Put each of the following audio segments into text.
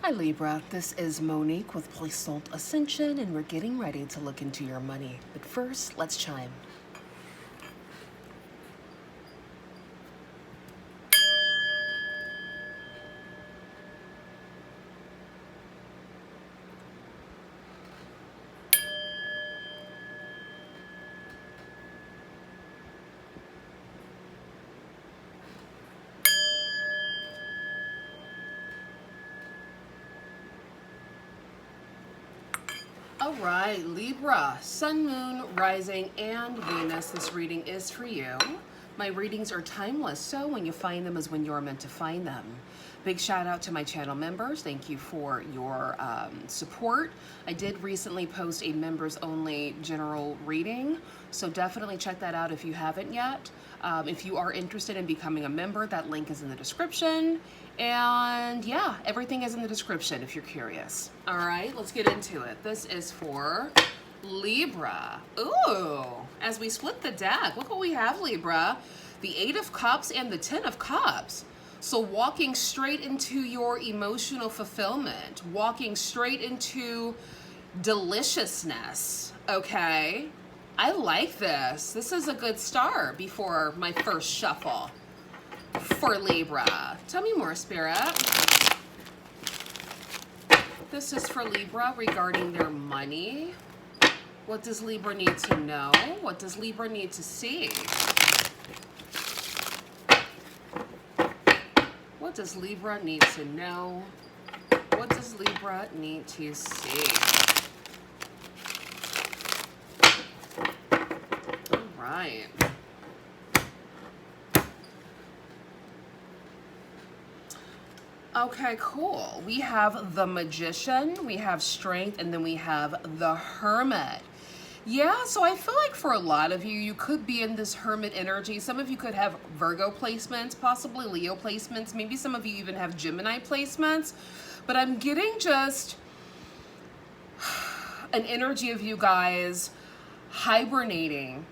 Hi Libra, this is Monique with Puissant Ascension, and we're getting ready to look into your money. But first, let's chime. All right, Libra, Sun, Moon, Rising, and Venus. This reading is for you. My readings are timeless, so when you find them is when you're meant to find them. Big shout out to my channel members. Thank you for your support. I did recently post a members only general reading, so definitely check that out if you haven't yet. If you are interested in becoming a member, that link is in the description. And yeah, everything is in the description if you're curious. All right, let's get into it. This is for Libra. Ooh, as we split the deck, look what we have, Libra. The 8 of Cups and the 10 of Cups. So walking straight into your emotional fulfillment, walking straight into deliciousness, okay? I like this. This is a good start before my first shuffle for Libra. Tell me more, Spirit. This is for Libra regarding their money. What does Libra need to know? What does Libra need to see? What does Libra need to know? What does Libra need to see? All right. Okay, cool. We have the Magician, we have Strength, and then we have the Hermit. Yeah, so I feel like for a lot of you, you could be in this Hermit energy. Some of you could have Virgo placements, possibly Leo placements. Maybe some of you even have Gemini placements. But I'm getting just an energy of you guys hibernating,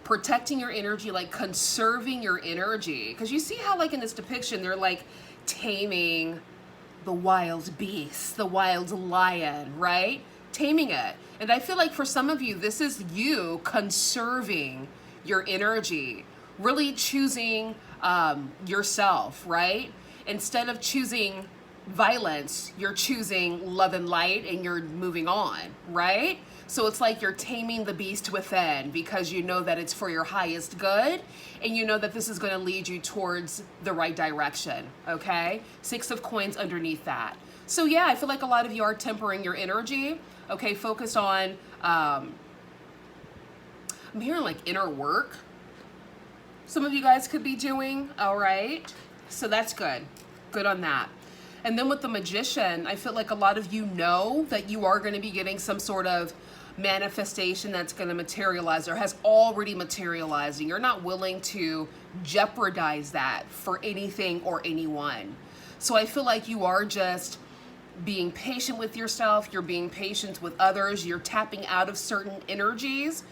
protecting your energy, like conserving your energy. Because you see how like in this depiction, they're like taming the wild beast, the wild lion, right? Taming it. And I feel like for some of you, this is you conserving your energy, really choosing yourself, right? Instead of choosing violence, you're choosing love and light and you're moving on, right? So it's like you're taming the beast within because you know that it's for your highest good and you know that this is going to lead you towards the right direction, okay? 6 of Coins underneath that. So yeah, I feel like a lot of you are tempering your energy, okay? Focus on, I'm hearing like inner work. Some of you guys could be doing, all right? So that's good. Good on that. And then with the Magician, I feel like a lot of you know that you are going to be getting some sort of manifestation that's going to materialize or has already materialized, and you're not willing to jeopardize that for anything or anyone. So I feel like you are just being patient with yourself, you're being patient with others, you're tapping out of certain energies,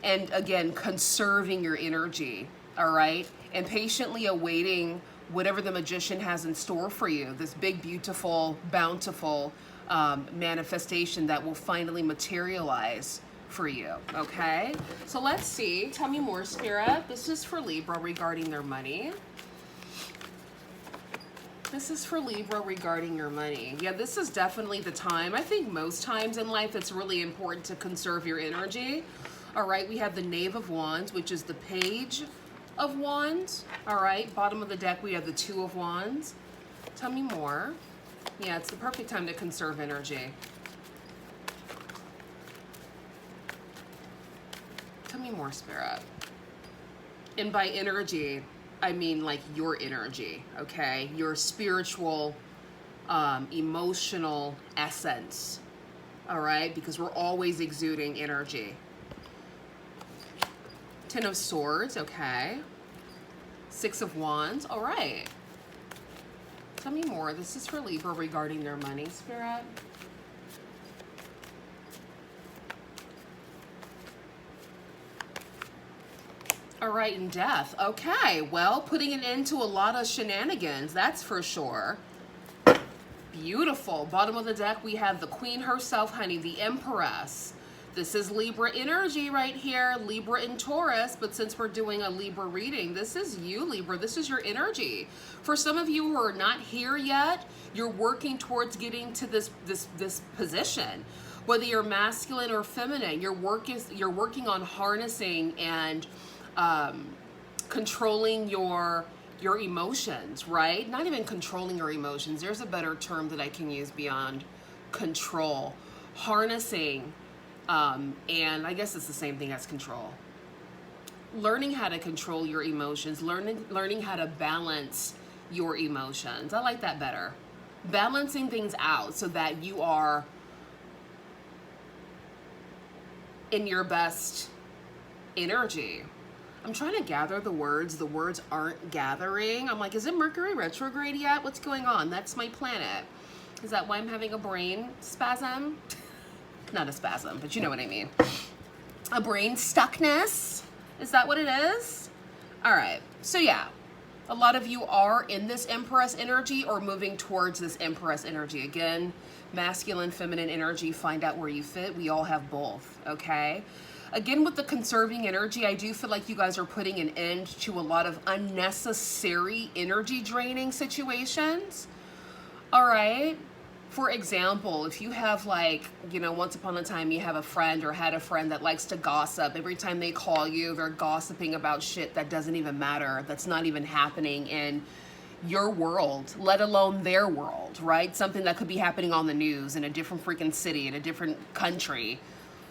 and again, conserving your energy, all right? And patiently awaiting whatever the Magician has in store for you, this big, beautiful, bountiful manifestation that will finally materialize for you, okay? So let's see. Tell me more, Spirit. This is for Libra regarding their money. This is for Libra regarding your money. Yeah, this is definitely the time. I think most times in life it's really important to conserve your energy. All right, we have the Knave of Wands, which is the Page of Wands. All right, bottom of the deck we have the 2 of Wands. Tell me more. Yeah, it's the perfect time to conserve energy. Tell me more, Spirit. And by energy, I mean like your energy, okay? Your spiritual, emotional essence, all right? Because we're always exuding energy. 10 of Swords, okay. 6 of Wands, all right. Tell me more. This is for Libra regarding their money, Spirit. All right, and Death. Okay, well, putting an end to a lot of shenanigans, that's for sure. Beautiful. Bottom of the deck, we have the Queen herself, honey, the Empress. This is Libra energy right here, Libra and Taurus, but since we're doing a Libra reading, this is you, Libra. This is your energy. For some of you who are not here yet, you're working towards getting to this position. Whether you're masculine or feminine, you're working on harnessing and controlling your emotions, right? Not even controlling your emotions. There's a better term that I can use beyond control. Harnessing, and I guess it's the same thing as control. Learning how to control your emotions, learning how to balance your emotions. I like that better. Balancing things out so that you are in your best energy. I'm trying to gather the words. The words aren't gathering. I'm like, is it Mercury retrograde yet? What's going on? That's my planet. Is that why I'm having a brain spasm? Not a spasm, but you know what I mean. A brain stuckness. Is that what it is? All right. So yeah, a lot of you are in this Empress energy or moving towards this Empress energy. Again, masculine, feminine energy, find out where you fit. We all have both, okay? Again, with the conserving energy, I do feel like you guys are putting an end to a lot of unnecessary energy draining situations. All right. For example, if you have like, you know, once upon a time you have a friend or had a friend that likes to gossip. Every time they call you, they're gossiping about shit that doesn't even matter, that's not even happening in your world, let alone their world, right? Something that could be happening on the news in a different freaking city, in a different country.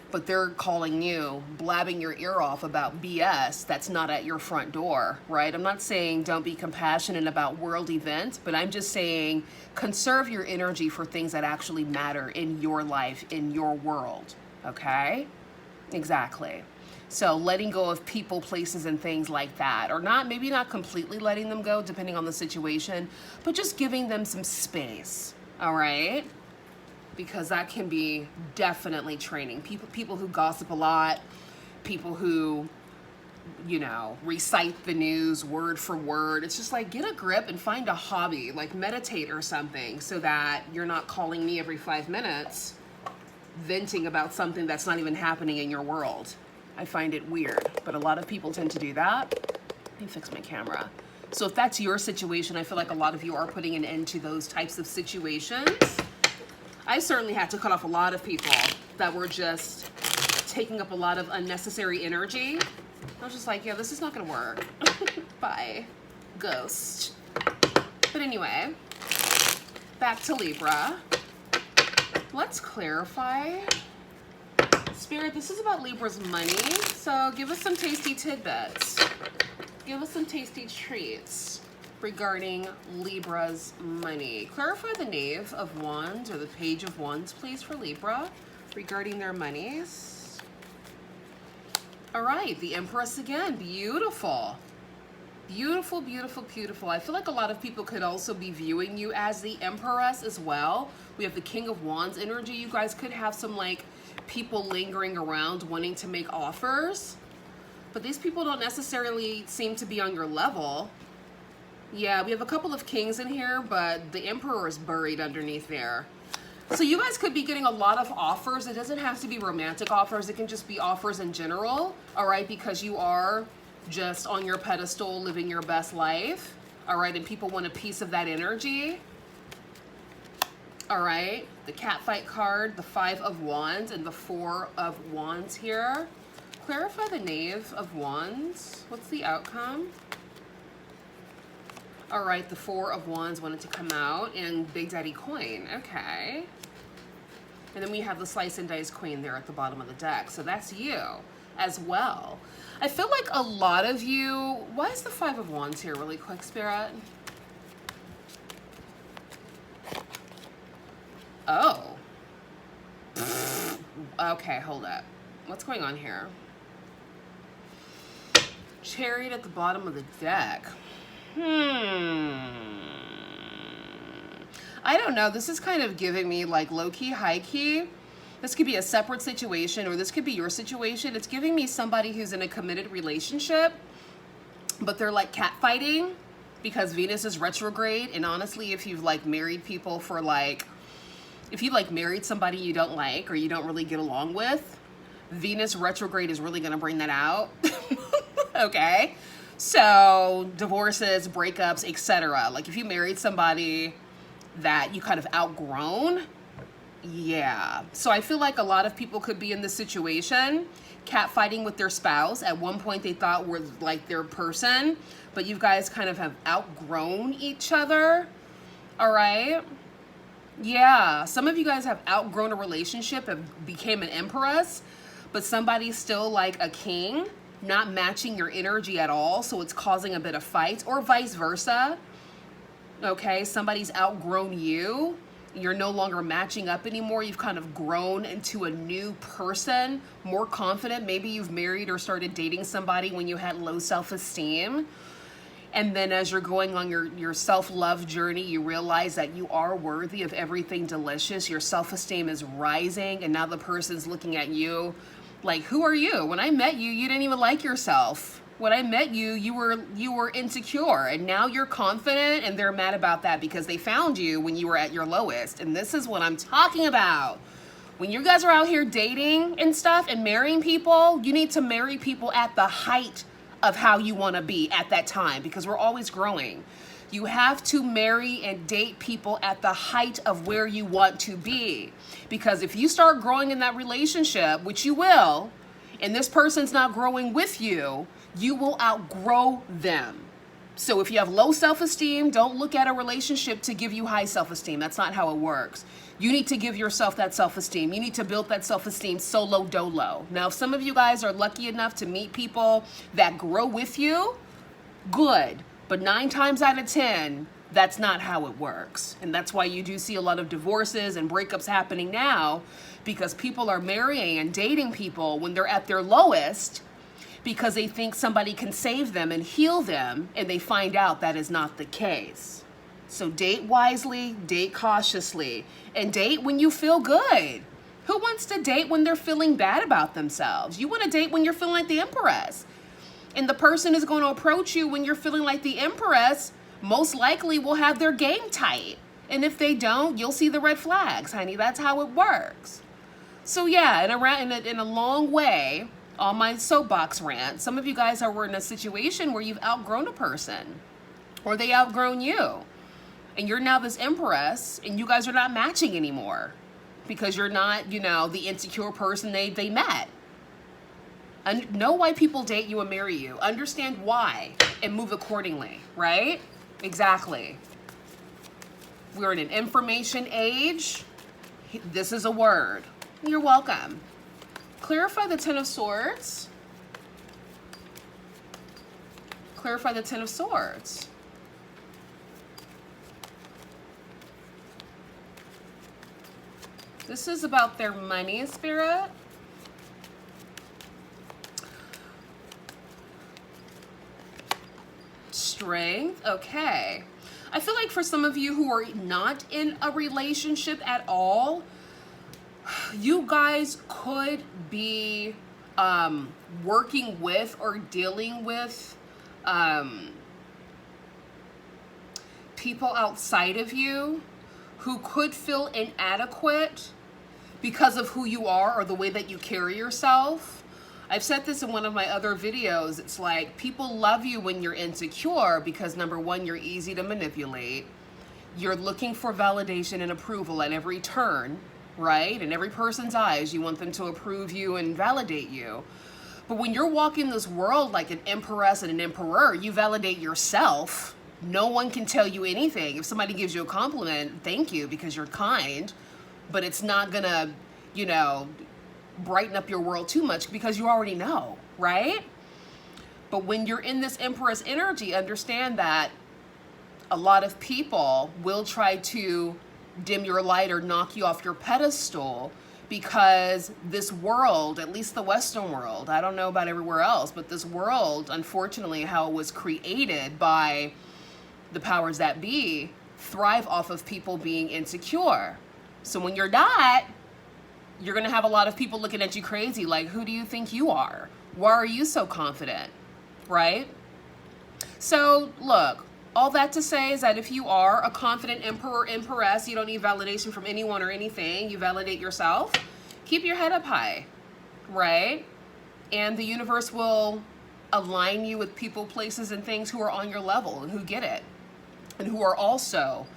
But they're calling you, blabbing your ear off about BS that's not at your front door, right? I'm not saying don't be compassionate about world events, but I'm just saying conserve your energy for things that actually matter in your life, in your world, okay? Exactly. So letting go of people, places, and things like that, or not, maybe not completely letting them go, depending on the situation, but just giving them some space, all right? Because that can be definitely training. People who gossip a lot, people who, you know, recite the news word for word. It's just like, get a grip and find a hobby, like meditate or something, so that you're not calling me every 5 minutes venting about something that's not even happening in your world. I find it weird, but a lot of people tend to do that. Let me fix my camera. So if that's your situation, I feel like a lot of you are putting an end to those types of situations. I certainly had to cut off a lot of people that were just taking up a lot of unnecessary energy. I was just like, yeah, this is not gonna work. Bye, ghost. But anyway, back to Libra. Let's clarify. Spirit, this is about Libra's money, so give us some tasty tidbits. Give us some tasty treats regarding Libra's money. Clarify the Knave of Wands or the Page of Wands, please, for Libra regarding their monies. All right, the Empress again. Beautiful. Beautiful, beautiful, beautiful. I feel like a lot of people could also be viewing you as the Empress as well. We have the King of Wands energy. You guys could have some like people lingering around wanting to make offers, but these people don't necessarily seem to be on your level. Yeah, we have a couple of kings in here, but the Emperor is buried underneath there. So you guys could be getting a lot of offers. It doesn't have to be romantic offers. It can just be offers in general, all right? Because you are just on your pedestal living your best life, all right? And people want a piece of that energy, all right? The Catfight card, the 5 of Wands, and the 4 of Wands here. Clarify the Knave of Wands. What's the outcome? All right, the 4 of Wands wanted to come out, and Big Daddy Coin, okay. And then we have the Slice and Dice Queen there at the bottom of the deck. So that's you as well. I feel like a lot of you, why is the 5 of Wands here really quick, Spirit? Oh. Okay, hold up. What's going on here? Chariot at the bottom of the deck. I don't know. This is kind of giving me like low-key, high-key. This could be a separate situation, or this could be your situation. It's giving me somebody who's in a committed relationship, but they're like catfighting, because Venus is retrograde. And honestly, if you've like married people for like, if you like married somebody you don't like or you don't really get along with, Venus retrograde is really going to bring that out. Okay. So divorces, breakups, etc. Like if you married somebody that you kind of outgrown, yeah. So I feel like a lot of people could be in this situation, catfighting with their spouse. At one point they thought were like their person, but you guys kind of have outgrown each other. All right. Yeah. Some of you guys have outgrown a relationship and became an empress, but somebody's still like a king, not matching your energy at all. So it's causing a bit of fights, or vice versa. Okay. Somebody's outgrown you. You're no longer matching up anymore. You've kind of grown into a new person, more confident. Maybe you've married or started dating somebody when you had low self-esteem. And then as you're going on your self-love journey, you realize that you are worthy of everything delicious. Your self-esteem is rising. And now the person's looking at you like, who are you? When I met you, you didn't even like yourself. When I met you, you were insecure, and now you're confident, and they're mad about that because they found you when you were at your lowest. And this is what I'm talking about. When you guys are out here dating and stuff and marrying people, you need to marry people at the height of how you want to be at that time, because we're always growing. You have to marry and date people at the height of where you want to be. Because if you start growing in that relationship, which you will, and this person's not growing with you, you will outgrow them. So if you have low self-esteem, don't look at a relationship to give you high self-esteem. That's not how it works. You need to give yourself that self-esteem. You need to build that self-esteem solo dolo. Now, if some of you guys are lucky enough to meet people that grow with you, good. But 9 times out of 10, that's not how it works. And that's why you do see a lot of divorces and breakups happening now, because people are marrying and dating people when they're at their lowest, because they think somebody can save them and heal them, and they find out that is not the case. So date wisely, date cautiously, and date when you feel good. Who wants to date when they're feeling bad about themselves? You want to date when you're feeling like the empress. And the person is going to approach you when you're feeling like the empress, most likely will have their game tight. And if they don't, you'll see the red flags, honey. That's how it works. So yeah, in a long way, on my soapbox rant, some of you guys were in a situation where you've outgrown a person, or they outgrown you, and you're now this empress, and you guys are not matching anymore because you're not, the insecure person they met. And know why people date you and marry you. Understand why and move accordingly, right? Exactly. We're in an information age. This is a word. You're welcome. Clarify the Ten of Swords. Clarify the Ten of Swords. This is about their money, Spirit. Strength. Okay. I feel like for some of you who are not in a relationship at all, you guys could be working with or dealing with people outside of you who could feel inadequate because of who you are or the way that you carry yourself. I've said this in one of my other videos. It's like people love you when you're insecure because, number one, you're easy to manipulate. You're looking for validation and approval at every turn, right? In every person's eyes, you want them to approve you and validate you. But when you're walking this world like an empress and an emperor, you validate yourself. No one can tell you anything. If somebody gives you a compliment, thank you because you're kind, but it's not gonna, brighten up your world too much because you already know, right? But when you're in this empress energy, understand that a lot of people will try to dim your light or knock you off your pedestal because this world, at least the Western world, I don't know about everywhere else, but this world, unfortunately, how it was created by the powers that be, thrive off of people being insecure. So when you're not, you're going to have a lot of people looking at you crazy, like, who do you think you are? Why are you so confident? Right? So look, All that to say is that if you are a confident emperor, empress, you don't need validation from anyone or anything. You validate yourself. Keep your head up high, right? And the universe will align you with people, places, and things who are on your level and who get it and who are also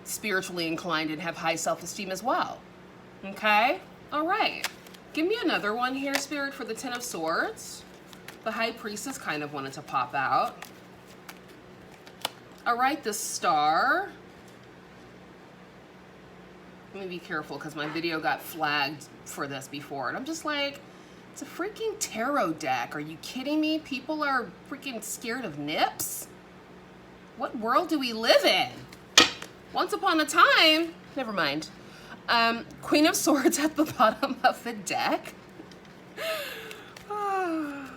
spiritually inclined and have high self-esteem as well. Okay? All right. Give me another one here, Spirit, for the Ten of Swords. The High Priestess kind of wanted to pop out. All right, the Star. Let me be careful because my video got flagged for this before. And I'm just like, it's a freaking tarot deck. Are you kidding me? People are freaking scared of nips? What world do we live in? Once upon a time, never mind. Queen of Swords at the bottom of the deck. Oh,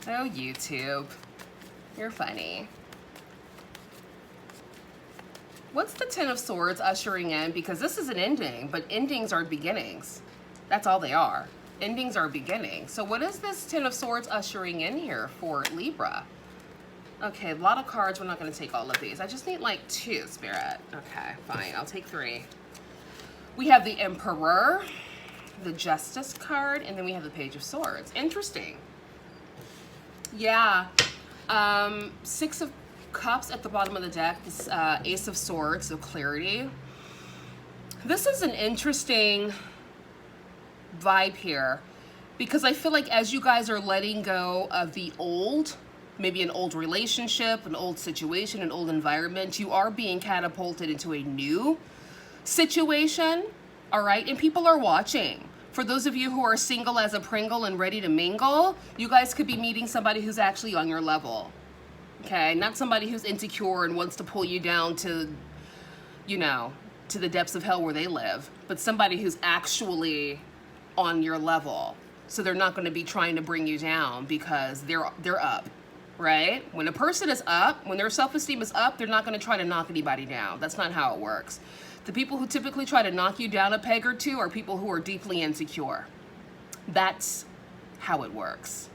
YouTube. You're funny. What's the Ten of Swords ushering in? Because this is an ending, but endings are beginnings. That's all they are. Endings are beginnings. So what is this Ten of Swords ushering in here for Libra? Okay, a lot of cards. We're not going to take all of these. I just need like 2, Spirit. Okay, fine. I'll take 3. We have the Emperor, the Justice card, and then we have the Page of Swords. Interesting. Yeah. 6 of Cups at the bottom of the deck. This Ace of Swords, so clarity. This is an interesting vibe here because I feel like as you guys are letting go of the old, maybe an old relationship, an old situation, an old environment, you are being catapulted into a new situation, all right? And people are watching. For those of you who are single as a Pringle and ready to mingle, you guys could be meeting somebody who's actually on your level, okay? Not somebody who's insecure and wants to pull you down to, you know, to the depths of hell where they live, but somebody who's actually on your level. So they're not going to be trying to bring you down because they're up. Right? When a person is up, when their self-esteem is up, they're not going to try to knock anybody down. That's not how it works. The people who typically try to knock you down a peg or two are people who are deeply insecure. That's how it works,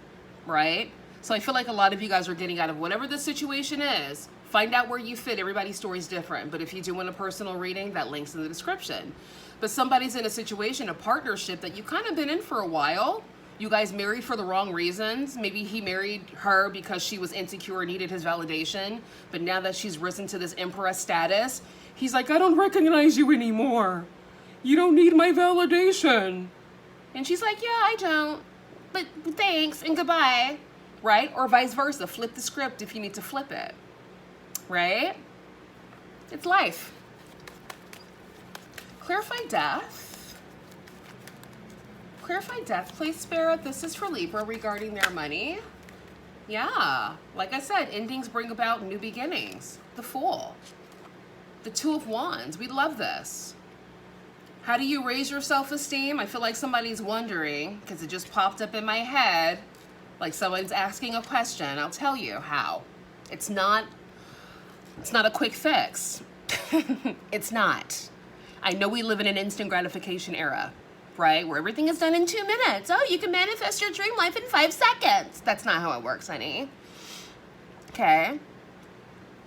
right? So I feel like a lot of you guys are getting out of whatever the situation is. Find out where you fit. Everybody's story is different. But if you do want a personal reading, that link's in the description. But somebody's in a situation, a partnership that you've kind of been in for a while. You guys married for the wrong reasons. Maybe he married her because she was insecure and needed his validation. But now that she's risen to this empress status, he's like, I don't recognize you anymore. You don't need my validation. And she's like, yeah, I don't. But thanks and goodbye. Right? Or vice versa. Flip the script if you need to flip it. Right? It's life. Clarify death. Clarify death, please, Spirit. This is for Libra regarding their money. Yeah, like I said, endings bring about new beginnings. The Fool. The Two of Wands. We love this. How do you raise your self-esteem? I feel like somebody's wondering because it just popped up in my head. Like someone's asking a question. I'll tell you how. It's not a quick fix. It's not. I know we live in an instant gratification era, right? Where everything is done in 2 minutes. Oh, you can manifest your dream life in 5 seconds. That's not how it works, honey. Okay.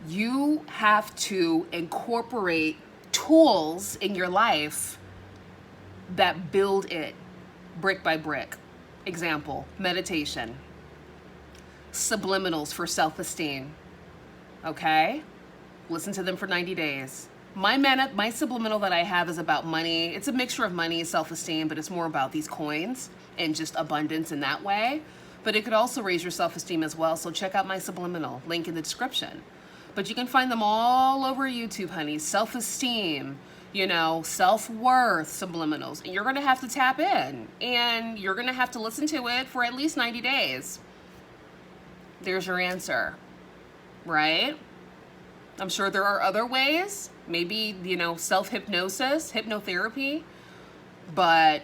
You have to incorporate tools in your life that build it brick by brick. Example, meditation. Subliminals for self-esteem. Okay? Listen to them for 90 days. My subliminal that I have is about money. It's a mixture of money and self-esteem, but it's more about these coins and just abundance in that way. But it could also raise your self-esteem as well. So check out my subliminal, link in the description. But you can find them all over YouTube, honey. Self-esteem, you know, self-worth subliminals. And you're going to have to tap in. And you're going to have to listen to it for at least 90 days. There's your answer. Right? I'm sure there are other ways. Maybe, you know, self-hypnosis, hypnotherapy. But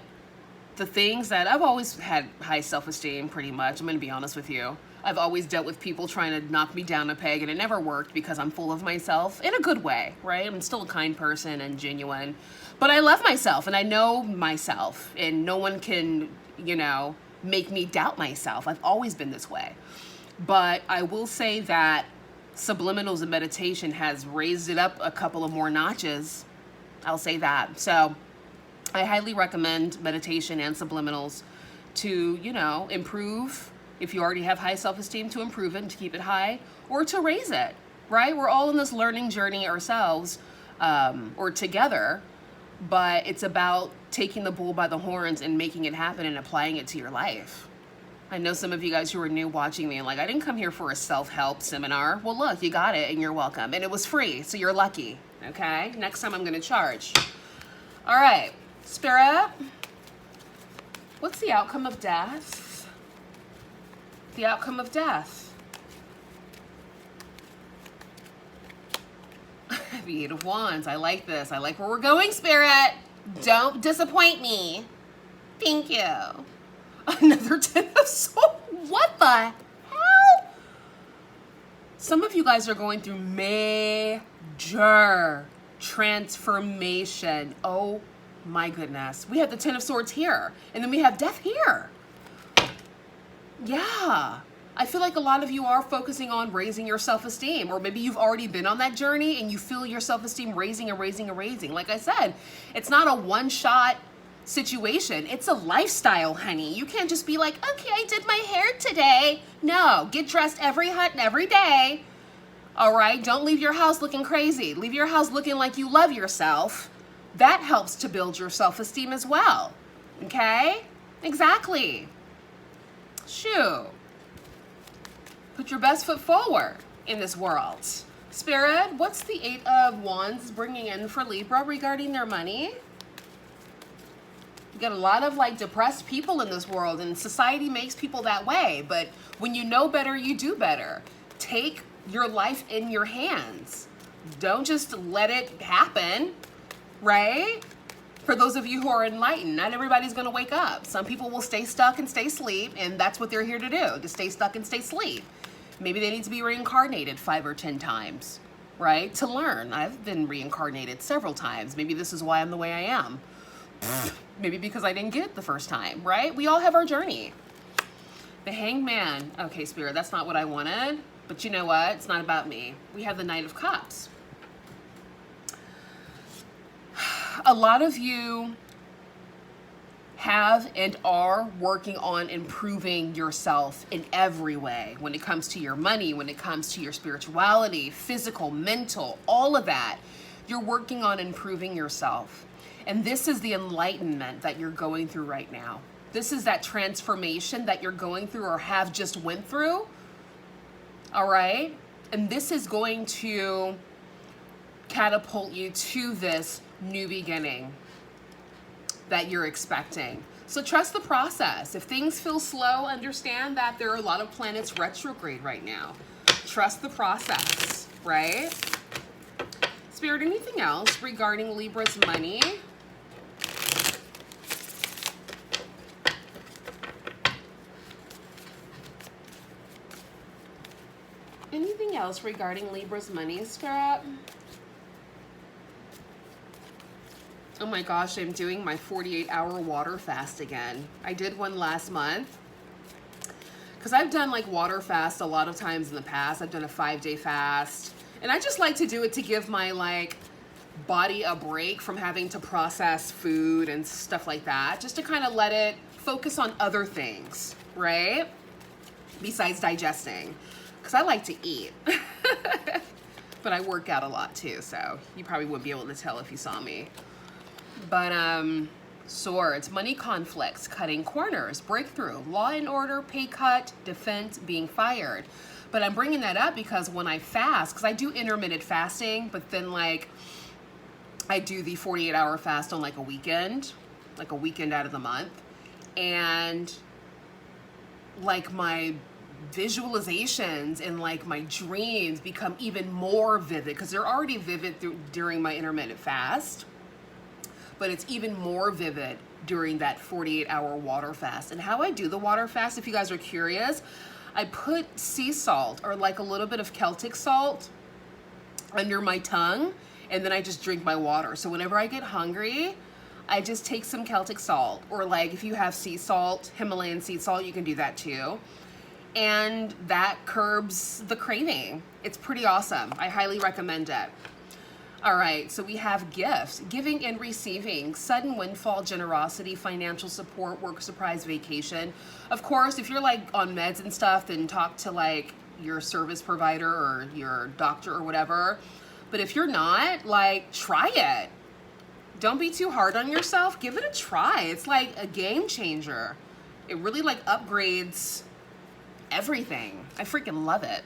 the things that I've always had high self-esteem, pretty much. I'm going to be honest with you. I've always dealt with people trying to knock me down a peg, and it never worked because I'm full of myself in a good way, right? I'm still a kind person and genuine, but I love myself and I know myself, and no one can, you know, make me doubt myself. I've always been this way. But I will say that Subliminals and meditation has raised it up a couple of more notches. I'll say that. So I highly recommend meditation and subliminals to, you know, improve. If you already have high self-esteem, to improve it and to keep it high, or to raise it, right? We're all in this learning journey ourselves, or together, but it's about taking the bull by the horns and making it happen and applying it to your life. I know some of you guys who are new watching me, like, I didn't come here for a self-help seminar. Well, look, you got it and you're welcome. And it was free, so you're lucky, okay? Next time I'm gonna charge. All right, Spirit, what's the outcome of death? The outcome of death. The Eight of Wands. I like this. I like where we're going, Spirit. Don't disappoint me. Thank you. Another Ten of Swords. What the hell? Some of you guys are going through major transformation. Oh my goodness. We have the Ten of Swords here, and then we have death here. Yeah, I feel like a lot of you are focusing on raising your self-esteem, or maybe you've already been on that journey and you feel your self-esteem raising and raising and raising. Like I said, it's not a one-shot situation. It's a lifestyle, honey. You can't just be like, okay, I did my hair today. No, get dressed every day. All right, don't leave your house looking crazy. Leave your house looking like you love yourself. That helps to build your self-esteem as well. Okay? Exactly. Shoo. Put your best foot forward in this world. Spirit, what's the Eight of Wands bringing in for Libra regarding their money? You got a lot of like depressed people in this world, and society makes people that way. But when you know better, you do better. Take your life in your hands. Don't just let it happen, right? For those of you who are enlightened, not everybody's going to wake up. Some people will stay stuck and stay asleep, and that's what they're here to do, to stay stuck and stay asleep. Maybe they need to be reincarnated 5 or 10 times, right? To learn. I've been reincarnated several times. Maybe this is why I'm the way I am. Maybe because I didn't get it the first time, right? We all have our journey. The Hanged Man. Okay, Spirit, that's not what I wanted. But you know what? It's not about me. We have the Knight of Cups. A lot of you have and are working on improving yourself in every way. When it comes to your money, when it comes to your spirituality, physical, mental, all of that, you're working on improving yourself. And this is the enlightenment that you're going through right now. This is that transformation that you're going through or have just went through. All right? And this is going to catapult you to this new beginning that you're expecting. So trust the process. If things feel slow, understand that there are a lot of planets retrograde right now. Trust the process, right? Spirit, anything else regarding Libra's money? Anything else regarding Libra's money, Spirit? Oh my gosh, I'm doing my 48-hour water fast again. I did one last month. Because I've done like water fast a lot of times in the past. I've done a 5-day fast. And I just like to do it to give my like body a break from having to process food and stuff like that. Just to kind of let it focus on other things, right? Besides digesting. Because I like to eat. But I work out a lot too, so you probably wouldn't be able to tell if you saw me. But swords, money conflicts, cutting corners, breakthrough, law and order, pay cut, defense, being fired. But I'm bringing that up because when I fast, because I do intermittent fasting, but then like I do the 48-hour fast on like a weekend out of the month. And like my visualizations and like my dreams become even more vivid because they're already vivid during my intermittent fast. But it's even more vivid during that 48-hour water fast. And how I do the water fast, if you guys are curious, I put sea salt or like a little bit of Celtic salt under my tongue, and then I just drink my water. So whenever I get hungry, I just take some Celtic salt, or like if you have sea salt, Himalayan sea salt, you can do that too. and that curbs the craving. It's pretty awesome. I highly recommend it. All right, so we have gifts, giving and receiving, sudden windfall, generosity, financial support, work surprise, vacation. Of course, if you're like on meds and stuff, then talk to like your service provider or your doctor or whatever. But if you're not, like, try it. Don't be too hard on yourself. Give it a try. It's like a game changer. It really like upgrades everything. I freaking love it.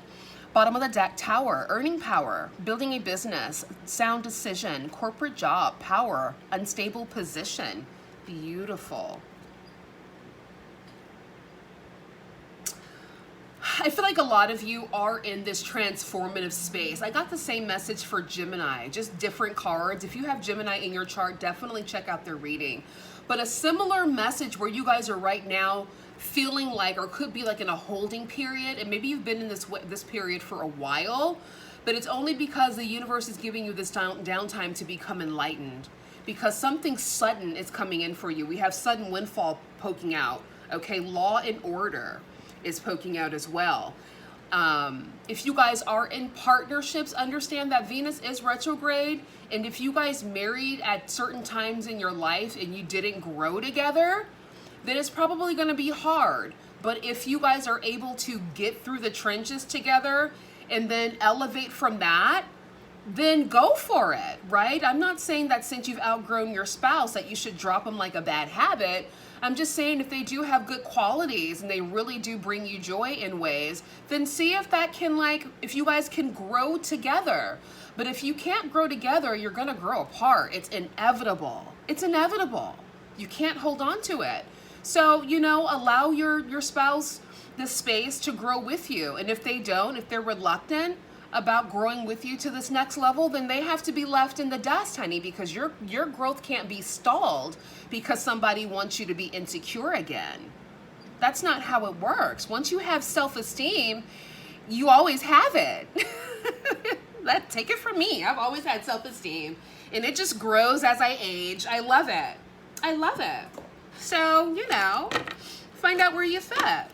Bottom of the deck, tower, earning power, building a business, sound decision, corporate job, power, unstable position. Beautiful. I feel like a lot of you are in this transformative space. I got the same message for Gemini, just different cards. If you have Gemini in your chart, definitely check out their reading. But a similar message where you guys are right now feeling like, or could be like in a holding period, and maybe you've been in this period for a while, but it's only because the universe is giving you this downtime to become enlightened, because something sudden is coming in for you. We have sudden windfall poking out, okay? Law and order is poking out as well. If you guys are in partnerships, understand that Venus is retrograde, and if you guys married at certain times in your life and you didn't grow together, then it's probably going to be hard. But if you guys are able to get through the trenches together and then elevate from that, then go for it, right? I'm not saying that since you've outgrown your spouse that you should drop them like a bad habit. I'm just saying if they do have good qualities and they really do bring you joy in ways, then see if that can, like, if you guys can grow together. But if you can't grow together, you're going to grow apart. It's inevitable. It's inevitable. You can't hold on to it. So, you know, allow your spouse the space to grow with you. And if they don't, if they're reluctant about growing with you to this next level, then they have to be left in the dust, honey, because your growth can't be stalled because somebody wants you to be insecure again. That's not how it works. Once you have self-esteem, you always have it. Take it from me. I've always had self-esteem, and it just grows as I age. I love it. I love it. So, you know, find out where you fit.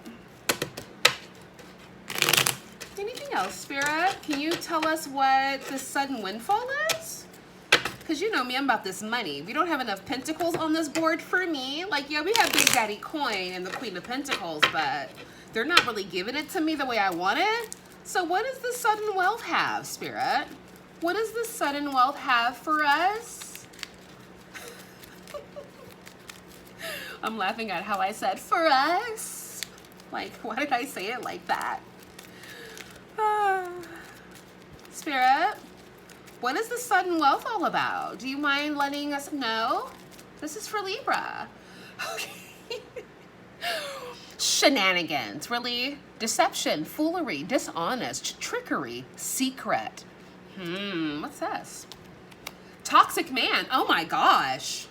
Anything else, Spirit? Can you tell us what the sudden windfall is? Because you know me, I'm about this money. We don't have enough pentacles on this board for me. Like, yeah, we have Big Daddy Coin and the Queen of Pentacles, but they're not really giving it to me the way I want it. So what does the sudden wealth have, Spirit? What does the sudden wealth have for us? I'm laughing at how I said, for us. Like, why did I say it like that? Spirit, what is the sudden wealth all about? Do you mind letting us know? This is for Libra. Okay. Shenanigans, really? Deception, foolery, dishonest, trickery, secret. What's this? Toxic man, oh my gosh.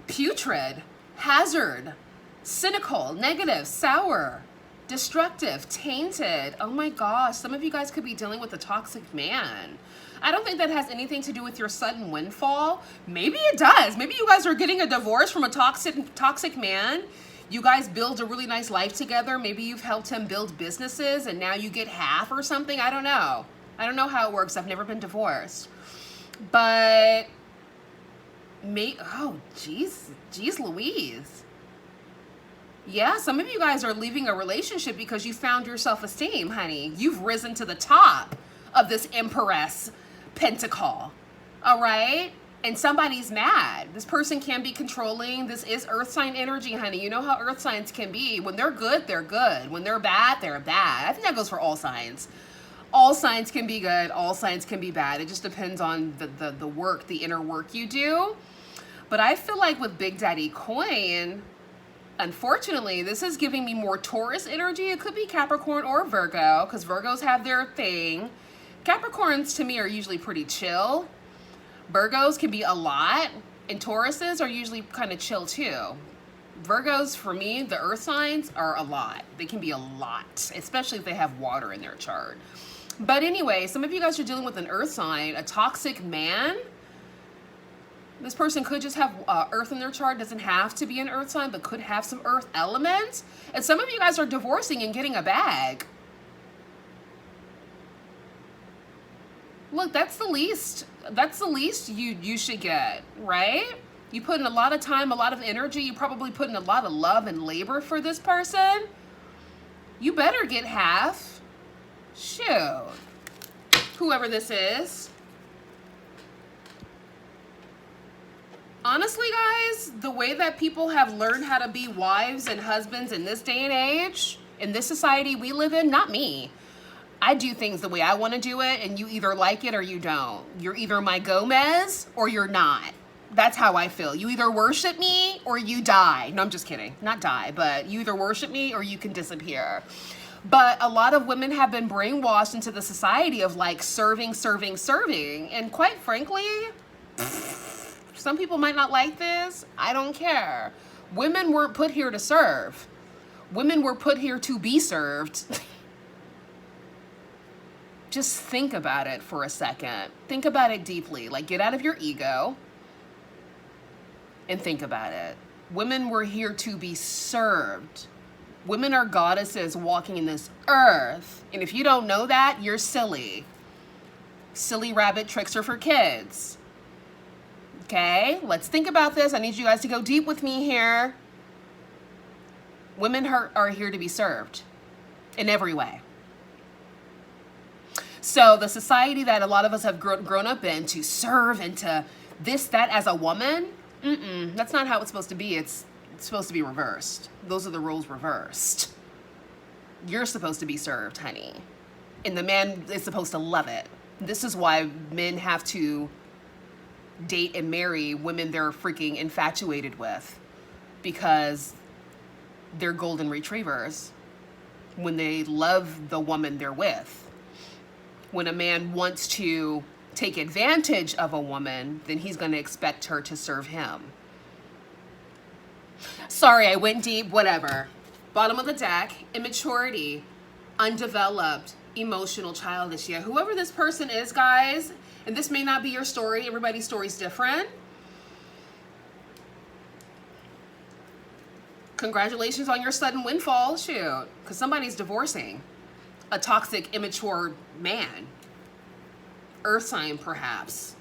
Putrid, hazard, cynical, negative, sour, destructive, tainted. Oh my gosh, some of you guys could be dealing with a toxic man. I don't think that has anything to do with your sudden windfall. Maybe it does. Maybe you guys are getting a divorce from a toxic man. You guys build a really nice life together. Maybe you've helped him build businesses and now you get half or something. I don't know. I don't know how it works. I've never been divorced. But oh, geez Louise. Yeah, some of you guys are leaving a relationship because you found your self-esteem, honey. You've risen to the top of this Empress Pentacle, all right? And somebody's mad. This person can be controlling. This is earth sign energy, honey. You know how earth signs can be. When they're good, they're good. When they're bad, they're bad. I think that goes for all signs. All signs can be good. All signs can be bad. It just depends on the work, the inner work you do. But I feel like with Big Daddy Coin, unfortunately, this is giving me more Taurus energy. It could be Capricorn or Virgo, because Virgos have their thing. Capricorns, to me, are usually pretty chill. Virgos can be a lot, and Tauruses are usually kind of chill, too. Virgos, for me, the earth signs, are a lot. They can be a lot, especially if they have water in their chart. But anyway, some of you guys are dealing with an earth sign, a toxic man. This person could just have earth in their chart. Doesn't have to be an earth sign, but could have some earth elements. And some of you guys are divorcing and getting a bag. Look, that's the least you should get, right? You put in a lot of time, a lot of energy. You probably put in a lot of love and labor for this person. You better get half. Shoot. Whoever this is. Honestly, guys, the way that people have learned how to be wives and husbands in this day and age, in this society we live in, not me. I do things the way I want to do it, and you either like it or you don't. You're either my Gomez or you're not. That's how I feel. You either worship me or you die. No, I'm just kidding. Not die, but you either worship me or you can disappear. But a lot of women have been brainwashed into the society of like serving. And quite frankly, some people might not like this. I don't care. Women weren't put here to serve. Women were put here to be served. Just think about it for a second. Think about it deeply. Like, get out of your ego and think about it. Women were here to be served. Women are goddesses walking in this earth. And if you don't know that, you're silly. Silly rabbit tricks are for kids. Okay, let's think about this. I need you guys to go deep with me here. Women are here to be served in every way. So the society that a lot of us have grown up in, to serve and to this, that as a woman, that's not how it's supposed to be. It's supposed to be reversed. Those are the roles reversed. You're supposed to be served, honey. And the man is supposed to love it. This is why men have to date and marry women they're freaking infatuated with, because they're golden retrievers when they love the woman they're with. When a man wants to take advantage of a woman, then he's going to expect her to serve him. Sorry, I went deep, whatever. Bottom of the deck, immaturity, undeveloped, emotional, childish. Yeah, whoever this person is, guys, and this may not be your story. Everybody's story is different. Congratulations on your sudden windfall, shoot, because somebody's divorcing a toxic, immature man. Earth sign, perhaps.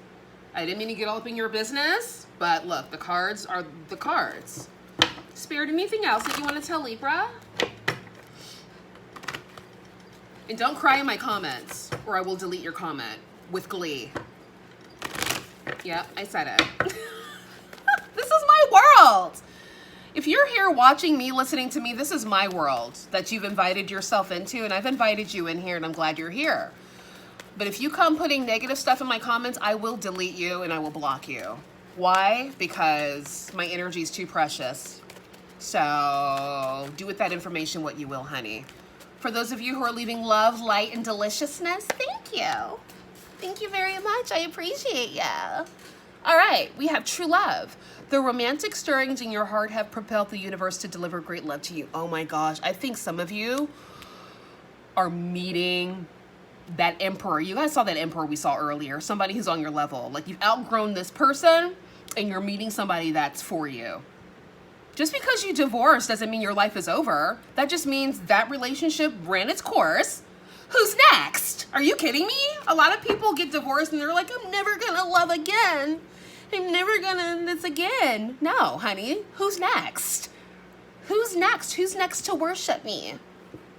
I didn't mean to get all up in your business, but look, the cards are the cards. Spirit, anything else that you want to tell Libra? And don't cry in my comments, or I will delete your comment with glee. Yep, I said it. This is my world. If you're here watching me, listening to me, this is my world that you've invited yourself into, and I've invited you in here, and I'm glad you're here. But if you come putting negative stuff in my comments, I will delete you and I will block you. Why? Because my energy is too precious. So do with that information what you will, honey. For those of you who are leaving love, light, and deliciousness, thank you. Thank you very much. I appreciate you. All right, we have true love. The romantic stirrings in your heart have propelled the universe to deliver great love to you. Oh my gosh, I think some of you are meeting that emperor. You guys saw that emperor we saw earlier, somebody who's on your level. Like, you've outgrown this person and you're meeting somebody that's for you. Just because you divorced doesn't mean your life is over. That just means that relationship ran its course. Who's next? Are you kidding me? A lot of people get divorced and they're like, I'm never gonna love again. I'm never gonna this again. No, honey, who's next? Who's next? Who's next to worship me?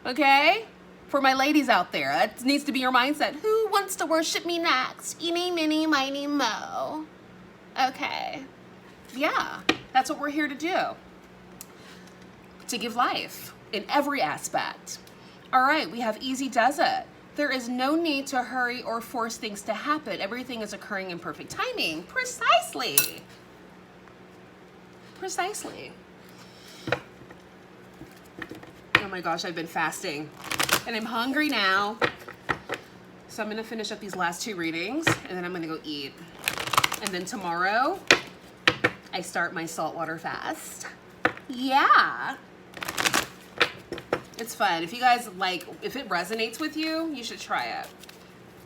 Okay? For my ladies out there, that needs to be your mindset. Who wants to worship me next? Eeny, meeny, miny, mo. Okay. Yeah, that's what we're here to do. To give life in every aspect. All right, we have easy does it. There is no need to hurry or force things to happen. Everything is occurring in perfect timing. Precisely. Precisely. Oh my gosh, I've been fasting. And I'm hungry now. So I'm going to finish up these last two readings. And then I'm going to go eat. And then tomorrow, I start my saltwater fast. Yeah. It's fun. If you guys like, if it resonates with you, you should try it.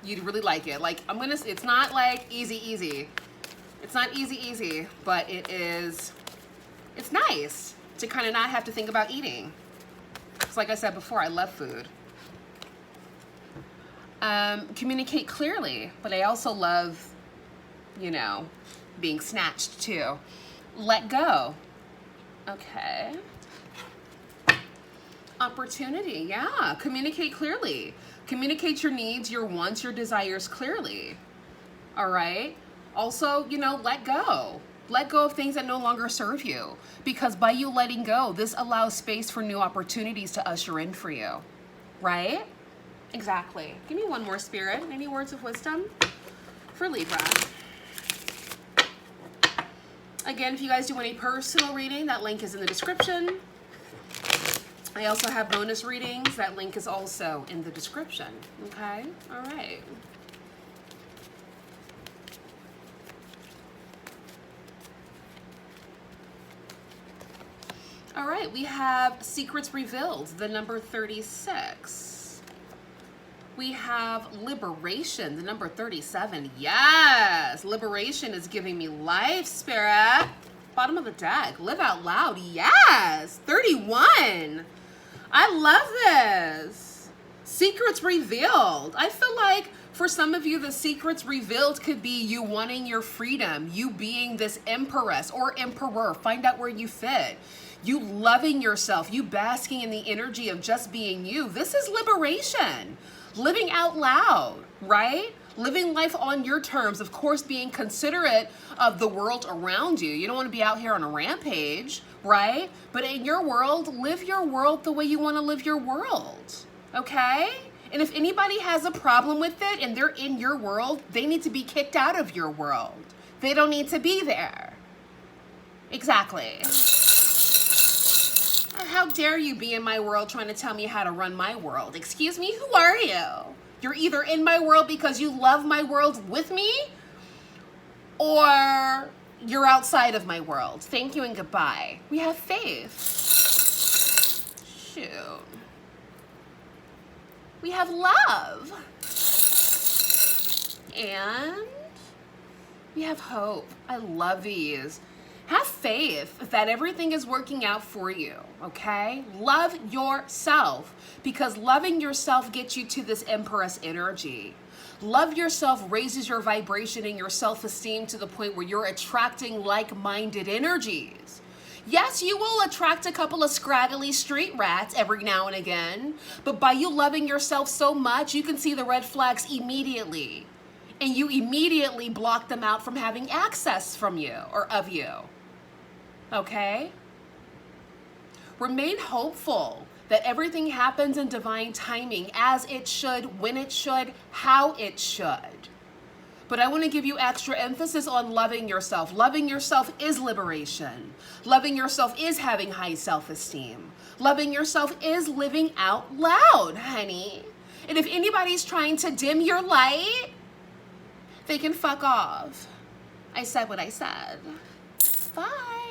You'd really like it. Like, it's not like easy. It's not easy, but it's nice to kind of not have to think about eating. Because like I said before, I love food. Communicate clearly, but I also love, you know, being snatched too. Let go. Okay. Opportunity, yeah. Communicate clearly. Communicate your needs, your wants, your desires clearly. All right? Also, you know, let go. Let go of things that no longer serve you. Because by you letting go, this allows space for new opportunities to usher in for you. Right? Exactly. Give me one more, Spirit. Any words of wisdom for Libra? Again, if you guys do any personal reading, that link is in the description. I also have bonus readings. That link is also in the description. Okay? All right. All right, we have Secrets Revealed, the number 36. We have Liberation, the number 37. Yes, Liberation is giving me life, Spirit. Bottom of the deck, live out loud. Yes, 31. I love this. Secrets Revealed. I feel like for some of you, the secrets revealed could be you wanting your freedom, you being this empress or emperor, find out where you fit, you loving yourself, you basking in the energy of just being you. This is liberation. Living out loud, right? Living life on your terms, of course, being considerate of the world around you. You don't want to be out here on a rampage, right? But in your world, live your world the way you want to live your world, okay? And if anybody has a problem with it and they're in your world, they need to be kicked out of your world. They don't need to be there. Exactly. How dare you be in my world trying to tell me how to run my world? Excuse me, who are you? You're either in my world because you love my world with me, or you're outside of my world. Thank you and goodbye. We have faith. Shoot. We have love. And we have hope. I love these. Have faith that everything is working out for you, okay? Love yourself, because loving yourself gets you to this Empress energy. Love yourself raises your vibration and your self-esteem to the point where you're attracting like-minded energies. Yes, you will attract a couple of scraggly street rats every now and again, but by you loving yourself so much, you can see the red flags immediately. And you immediately block them out from having access from you or of you. Okay? Remain hopeful that everything happens in divine timing, as it should, when it should, how it should. But I want to give you extra emphasis on loving yourself. Loving yourself is liberation. Loving yourself is having high self-esteem. Loving yourself is living out loud, honey. And if anybody's trying to dim your light, they can fuck off. I said what I said. Bye.